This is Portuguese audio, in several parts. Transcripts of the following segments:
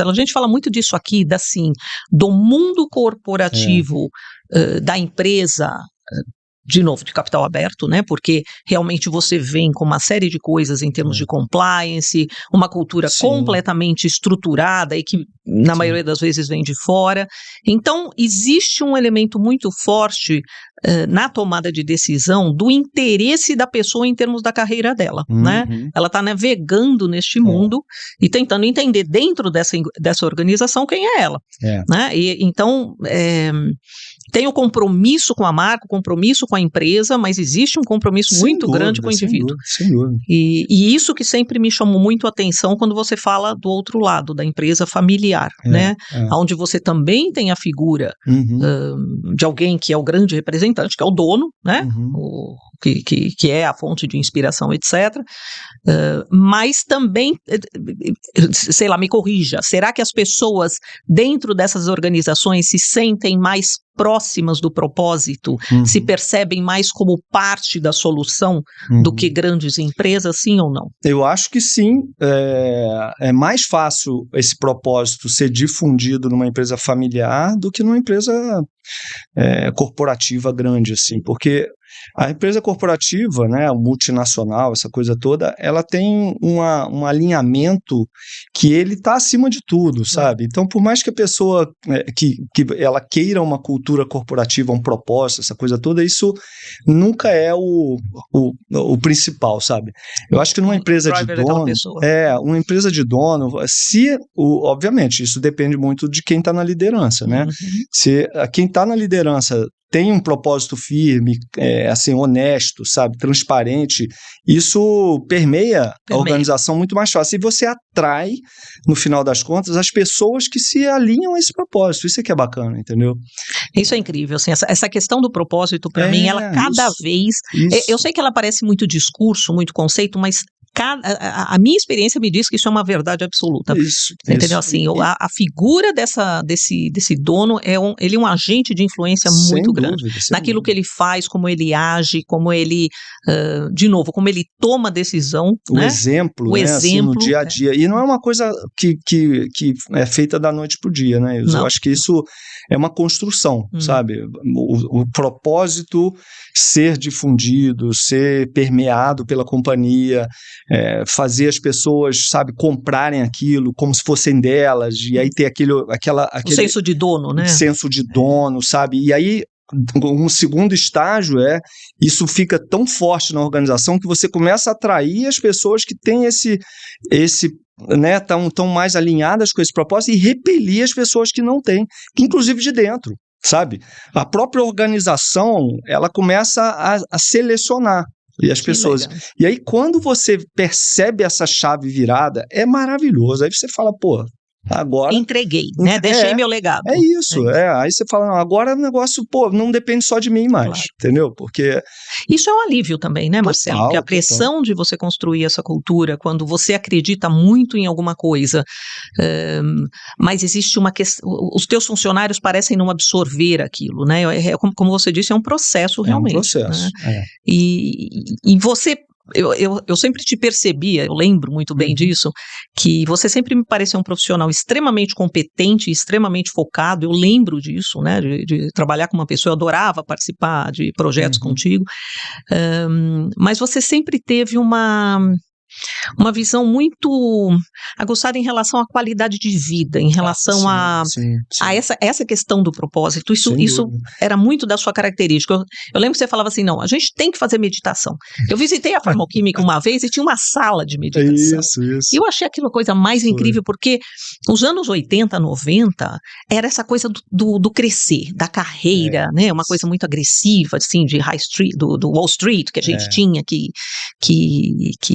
A gente fala muito disso aqui, do mundo corporativo da empresa, de novo, de capital aberto, né? Porque realmente você vem com uma série de coisas em termos de compliance, uma cultura completamente estruturada e que, na maioria das vezes, vem de fora. Então, existe um elemento muito forte na tomada de decisão do interesse da pessoa em termos da carreira dela, né? Ela está navegando neste mundo e tentando entender dentro dessa organização quem é ela, né? Então, tem o compromisso com a marca, o compromisso com a empresa, mas existe um compromisso muito grande com o indivíduo. Sem dúvida. E isso que sempre me chamou muito a atenção quando você fala do outro lado, da empresa familiar, né? Onde você também tem a figura de alguém que é o grande representante, que é o dono, né? Que é a fonte de inspiração, etc. Mas também, sei lá, me corrija, será que as pessoas dentro dessas organizações se sentem mais próximas do propósito, se percebem mais como parte da solução do que grandes empresas, sim ou não? Eu acho que sim. É mais fácil esse propósito ser difundido numa empresa familiar do que numa empresa corporativa grande, assim, porque a empresa corporativa, né, multinacional, essa coisa toda, ela tem um alinhamento que ele está acima de tudo, sabe? Então, por mais que a pessoa que ela queira uma cultura corporativa, um propósito, essa coisa toda, isso nunca é o principal, sabe? Eu acho que numa empresa de dono, uma empresa de dono, obviamente, isso depende muito de quem está na liderança, né? Se quem está na liderança tem um propósito firme, assim, honesto, sabe, transparente, isso permeia a organização muito mais fácil. E você atrai, no final das contas, as pessoas que se alinham a esse propósito. Isso é que é bacana, entendeu? Isso é incrível, assim, essa questão do propósito, para mim, ela cada vez... Eu sei que ela parece muito discurso, muito conceito, mas a minha experiência me diz que isso é uma verdade absoluta. Entendeu? Assim, a figura desse dono, ele é um agente de influência muito grande. Naquilo que ele faz, como ele age, como ele, de novo, como ele toma decisão. O exemplo, né? Assim, no dia a dia. E não é uma coisa que é feita da noite pro dia, né? Eu acho que isso é uma construção, sabe? O propósito ser difundido, ser permeado pela companhia, fazer as pessoas, sabe, comprarem aquilo como se fossem delas, e aí ter aquele senso de dono, né? Senso de dono, sabe? E aí, um segundo estágio isso fica tão forte na organização que você começa a atrair as pessoas que têm esse né, tão mais alinhadas com esse propósito e repelir as pessoas que não têm, inclusive de dentro, sabe? A própria organização, ela começa a selecionar as pessoas. Legal. E aí, quando você percebe essa chave virada, é maravilhoso. Aí você fala, pô, agora... Entreguei, né? Deixei meu legado. É isso. Aí você fala, não, agora o negócio, pô, não depende só de mim mais, entendeu? Porque... Isso é um alívio também, né, Marcelo? Porque a pressão de você construir essa cultura, quando você acredita muito em alguma coisa, mas existe uma questão, os teus funcionários parecem não absorver aquilo, né? Como você disse, é um processo realmente. É um processo, né? E você... Eu sempre te percebia, eu lembro muito bem disso, que você sempre me pareceu um profissional extremamente competente, extremamente focado. Eu lembro disso, né, de trabalhar com uma pessoa, eu adorava participar de projetos contigo, mas você sempre teve uma visão muito aguçada em relação à qualidade de vida, em relação a essa questão do propósito. Isso era muito da sua característica. Eu lembro que você falava assim, não, a gente tem que fazer meditação. Eu visitei a Farmoquímica uma vez e tinha uma sala de meditação. Isso. E eu achei aquilo a coisa mais incrível, porque os anos 80, 90, era essa coisa do crescer, da carreira, né? Uma coisa muito agressiva, assim, de High Street, do Wall Street, que a gente tinha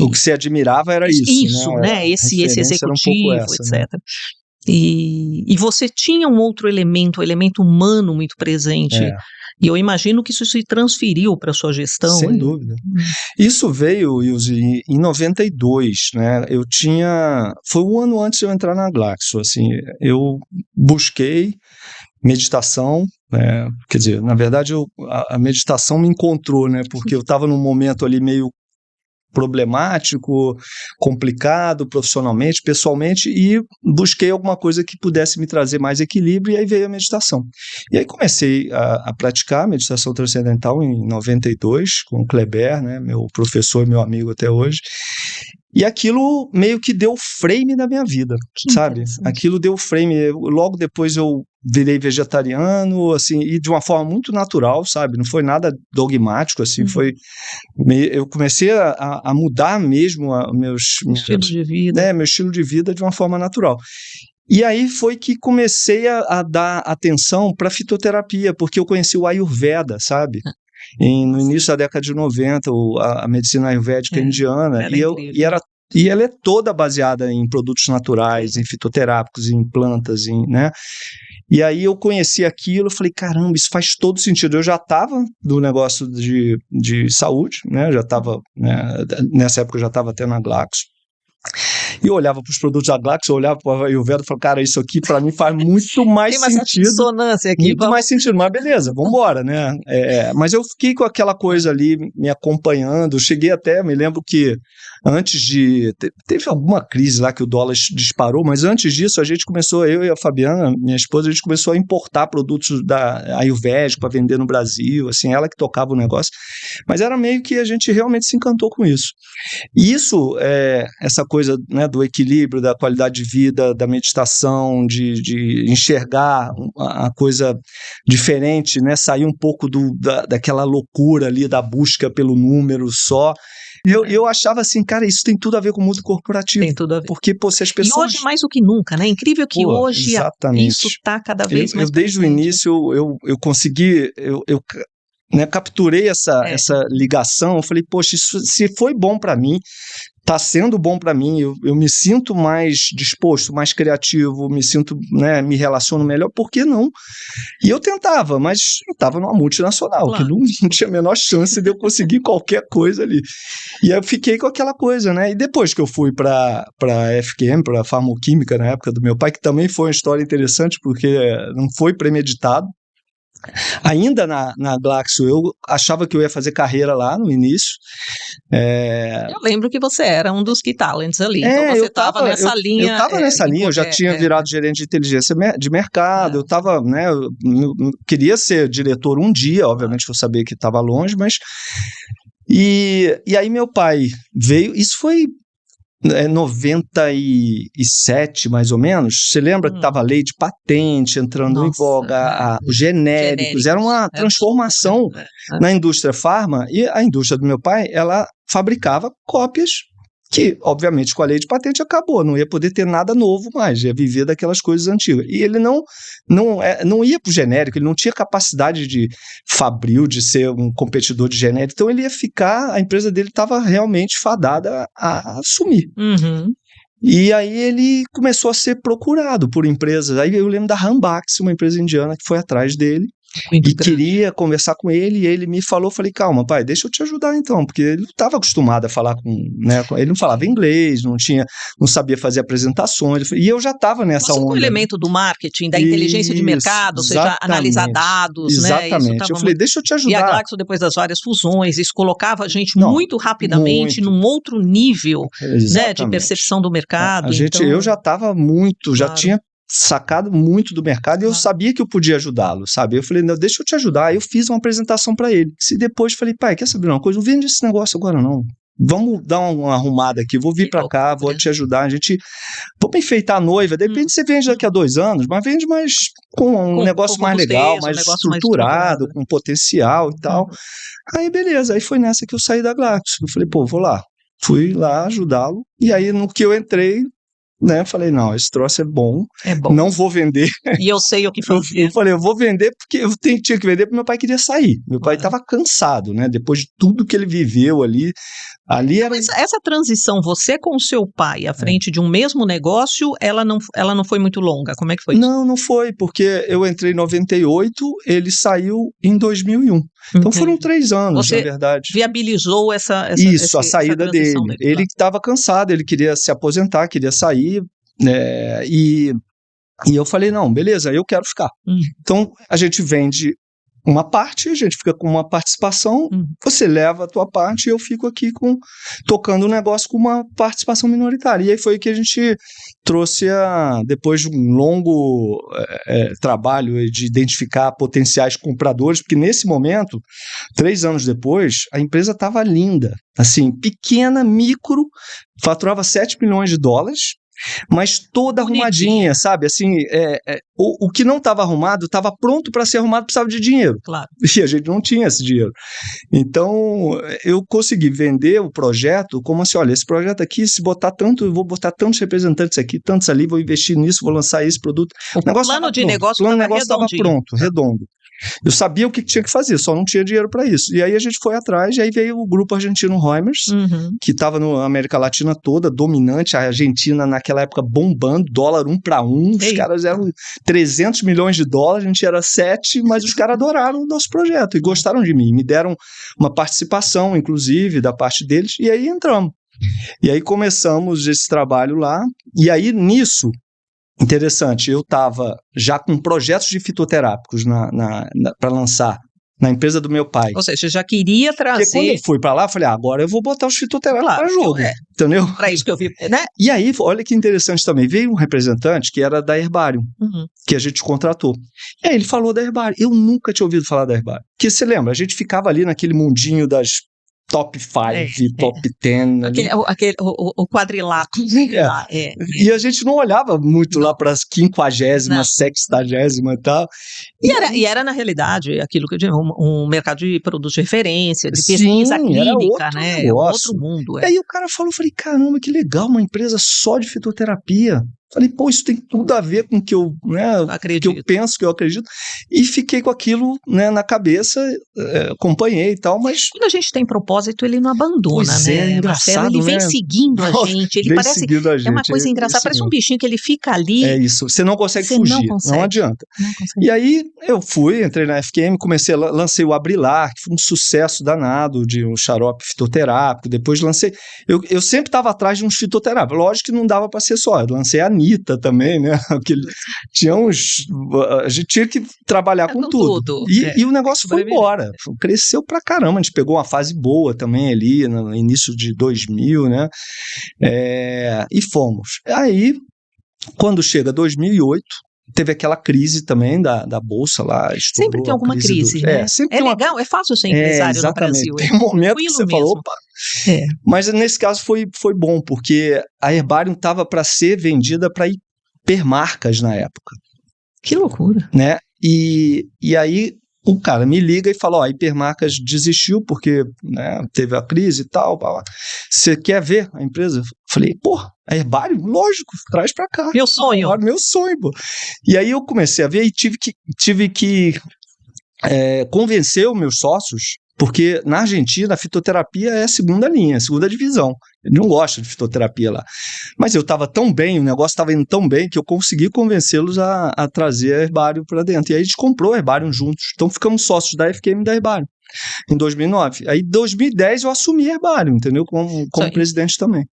O que se admirava era isso, né? Esse executivo, etc. Né? E você tinha um outro elemento, o elemento humano muito presente. E eu imagino que isso se transferiu para a sua gestão. Sem dúvida. Isso veio, Ilse, em 92, né? Foi um ano antes de eu entrar na Glaxo, assim, eu busquei meditação, né? Quer dizer, na verdade a meditação me encontrou, né? Porque eu estava num momento ali meio problemático, complicado profissionalmente, pessoalmente, e busquei alguma coisa que pudesse me trazer mais equilíbrio, e aí veio a meditação. E aí comecei a praticar a meditação transcendental em 92, com o Kleber, né, meu professor e meu amigo até hoje, e aquilo meio que deu frame na minha vida, sabe? Aquilo deu frame. Logo depois eu virei vegetariano, assim, e de uma forma muito natural, sabe? Não foi nada dogmático, assim, foi... Eu comecei a mudar mesmo meu estilo de vida. Meu estilo de vida de uma forma natural. E aí foi que comecei a dar atenção para fitoterapia, porque eu conheci o Ayurveda, sabe? No início da década de 90, a medicina ayurvédica indiana, e ela é toda baseada em produtos naturais, em fitoterápicos, em plantas, né? E aí eu conheci aquilo, falei, caramba, isso faz todo sentido. Eu já estava no negócio de saúde, né? Já estava, né? Nessa época eu já estava até na Glaxo. E eu olhava para os produtos da Glaxo, eu olhava para o Ayurveda e falava, cara, isso aqui para mim faz muito mais sentido. Tem uma dissonância aqui. Muito mais sentido, mas beleza, vamos embora, né? Mas eu fiquei com aquela coisa ali me acompanhando, cheguei até, me lembro que antes de... Teve alguma crise lá que o dólar disparou, mas antes disso a gente começou, eu e a Fabiana, minha esposa, a gente começou a importar produtos da Ayurvédica para vender no Brasil, assim, ela que tocava o negócio, mas era meio que a gente realmente se encantou com isso. E isso, essa coisa, né, do equilíbrio, da qualidade de vida, da meditação, de enxergar a coisa diferente, né, sair um pouco daquela loucura ali da busca pelo número só. Eu achava assim, cara, isso tem tudo a ver com o mundo corporativo. Tem tudo a ver. Porque, se as pessoas... E hoje mais do que nunca, né? Incrível que hoje isso está cada vez mais desde o início, eu consegui... né, capturei essa ligação, eu falei, poxa, isso se foi bom para mim, está sendo bom para mim, eu me sinto mais disposto, mais criativo, me sinto, né, me relaciono melhor, por que não? E eu tentava, mas eu estava numa multinacional, claro, que não tinha a menor chance de eu conseguir qualquer coisa ali. E aí eu fiquei com aquela coisa, né? E depois que eu fui para a FQM, para a Farmoquímica, na época do meu pai, que também foi uma história interessante, porque não foi premeditado. Ainda na Glaxo, eu achava que eu ia fazer carreira lá no início. Eu lembro que você era um dos key talents ali, então você estava nessa linha. Eu estava nessa linha, eu já tinha virado gerente de inteligência de mercado, eu estava, né, eu queria ser diretor um dia, obviamente eu sabia que estava longe, mas... E aí meu pai veio, isso foi... 97, mais ou menos, você lembra que estava a lei de patente entrando em voga, os genéricos, era uma transformação na indústria farma, e a indústria do meu pai, ela fabricava cópias que, obviamente, com a lei de patente acabou, não ia poder ter nada novo mais, ia viver daquelas coisas antigas. E ele não ia para o genérico, ele não tinha capacidade de fabril, de ser um competidor de genérico, então ele ia ficar, a empresa dele estava realmente fadada a sumir. Uhum. E aí ele começou a ser procurado por empresas, aí eu lembro da Rambax, uma empresa indiana que foi atrás dele, queria conversar com ele, e ele me falou, falei, calma, pai, deixa eu te ajudar então, porque ele não estava acostumado a falar né, ele não falava inglês, não sabia fazer apresentações, e eu já estava nessa onda. Um elemento do marketing, da inteligência de mercado, ou seja, analisar dados, exatamente, né? Eu falei, deixa eu te ajudar. E a Glaxo, depois das várias fusões, isso colocava a gente muito rapidamente num outro nível, né, de percepção do mercado. Eu já estava já tinha sacado muito do mercado, e eu sabia que eu podia ajudá-lo, sabe? Eu falei, não, deixa eu te ajudar. Aí eu fiz uma apresentação para ele. E depois falei, pai, quer saber uma coisa? Não vende esse negócio agora não. Vamos dar uma arrumada aqui, vou vir para cá, vou te ajudar, vamos enfeitar a noiva, de repente você vende daqui a 2 anos, mas vende mais com um negócio mais legal, mais estruturado, com potencial e tal. Aí beleza, aí foi nessa que eu saí da Glaxo. Eu falei, pô, vou lá. Fui lá ajudá-lo, e aí no que eu entrei, né, falei, não, esse troço é bom, não vou vender. E eu sei o que fazer. Eu falei, eu vou vender porque eu tinha que vender porque meu pai queria sair. Meu pai estava cansado, né, depois de tudo que ele viveu ali era... Mas essa transição, você com o seu pai à frente de um mesmo negócio, ela não foi muito longa, como é que foi isso? Não foi, porque eu entrei em 98, ele saiu em 2001. Então foram 3 anos, na verdade. Você viabilizou a saída dele. Ele estava cansado, ele queria se aposentar, queria sair, e eu falei, não, beleza, eu quero ficar. Então a gente vende uma parte, a gente fica com uma participação, você leva a tua parte e eu fico aqui tocando o negócio com uma participação minoritária. E aí foi que a gente trouxe, depois de um longo trabalho de identificar potenciais compradores, porque nesse momento, 3 anos depois, a empresa estava linda, assim, pequena, micro, faturava $7 milhões, mas toda arrumadinha, sabe? Assim, o que não estava arrumado, estava pronto para ser arrumado, precisava de dinheiro. Claro. E a gente não tinha esse dinheiro. Então, eu consegui vender o projeto como assim, olha, esse projeto aqui, se botar tanto, eu vou botar tantos representantes aqui, tantos ali, vou investir nisso, vou lançar esse produto. O plano de negócio estava pronto, redondo. Eu sabia o que tinha que fazer, só não tinha dinheiro para isso. E aí a gente foi atrás, e aí veio o grupo argentino Reumers, que estava na América Latina toda, dominante, a Argentina naquela época bombando, dólar 1 para 1, os caras eram $300 milhões, a gente era 7, mas os caras adoraram o nosso projeto e gostaram de mim, me deram uma participação, inclusive, da parte deles, e aí entramos. E aí começamos esse trabalho lá, e aí nisso, interessante, eu estava já com projetos de fitoterápicos para lançar na empresa do meu pai. Ou seja, você já queria trazer... Porque quando eu fui para lá, eu falei, agora eu vou botar os fitoterápicos para jogo, entendeu? Para isso que eu vi, né? E aí, olha que interessante também, veio um representante que era da Herbarium, que a gente contratou. E aí ele falou da Herbarium, eu nunca tinha ouvido falar da Herbarium. Porque você lembra, a gente ficava ali naquele mundinho das top 5, top 10. O quadrilátero. E a gente não olhava muito lá para as 50ª, 60ª e tal. E era, na realidade, aquilo que eu digo, um mercado de produtos de referência, de pesquisa clínica, né? Outro mundo. E aí o cara falou, falei, caramba, que legal, uma empresa só de fitoterapia. Falei, pô, isso tem tudo a ver com o que eu, que eu penso, que eu acredito. E fiquei com aquilo, na cabeça, acompanhei e tal, mas... Quando a gente tem propósito, ele não abandona, pois é engraçado, Marcelo, ele vem seguindo a gente. Ele parece... É uma coisa engraçada, parece um bichinho que ele fica ali... É isso, você não consegue fugir, não adianta. E aí, eu entrei na FQM, lancei o Abrilar, que foi um sucesso danado, de um xarope fitoterápico, depois lancei... Eu sempre estava atrás de um fitoterápico, lógico que não dava para ser só, eu lancei a Anitta também, né? A gente tinha que trabalhar com tudo. E o negócio foi embora. Cresceu pra caramba. A gente pegou uma fase boa também ali, no início de 2000, né? E fomos. Aí, quando chega 2008, teve aquela crise também da Bolsa lá. Sempre tem alguma crise, né? É legal, é fácil ser empresário no Brasil. Tem um momento que você falou, opa... Mas nesse caso foi bom, porque a Herbarium estava para ser vendida para hipermarcas na época. Que loucura. Né? E aí o cara me liga e fala, a hipermarcas desistiu porque teve a crise e tal. Você quer ver a empresa? Falei, a Herbarium? Lógico, traz para cá. Meu sonho. Meu sonho, pô. E aí eu comecei a ver e tive que convencer os meus sócios, porque na Argentina a fitoterapia é a segunda linha, a segunda divisão. Eu não gosto de fitoterapia lá. Mas eu estava tão bem, o negócio estava indo tão bem que eu consegui convencê-los a trazer a Herbarium para dentro. E aí a gente comprou a Herbarium juntos. Então ficamos sócios da FQM e da Herbarium em 2009. Aí em 2010 eu assumi a Herbarium, entendeu? Como presidente também.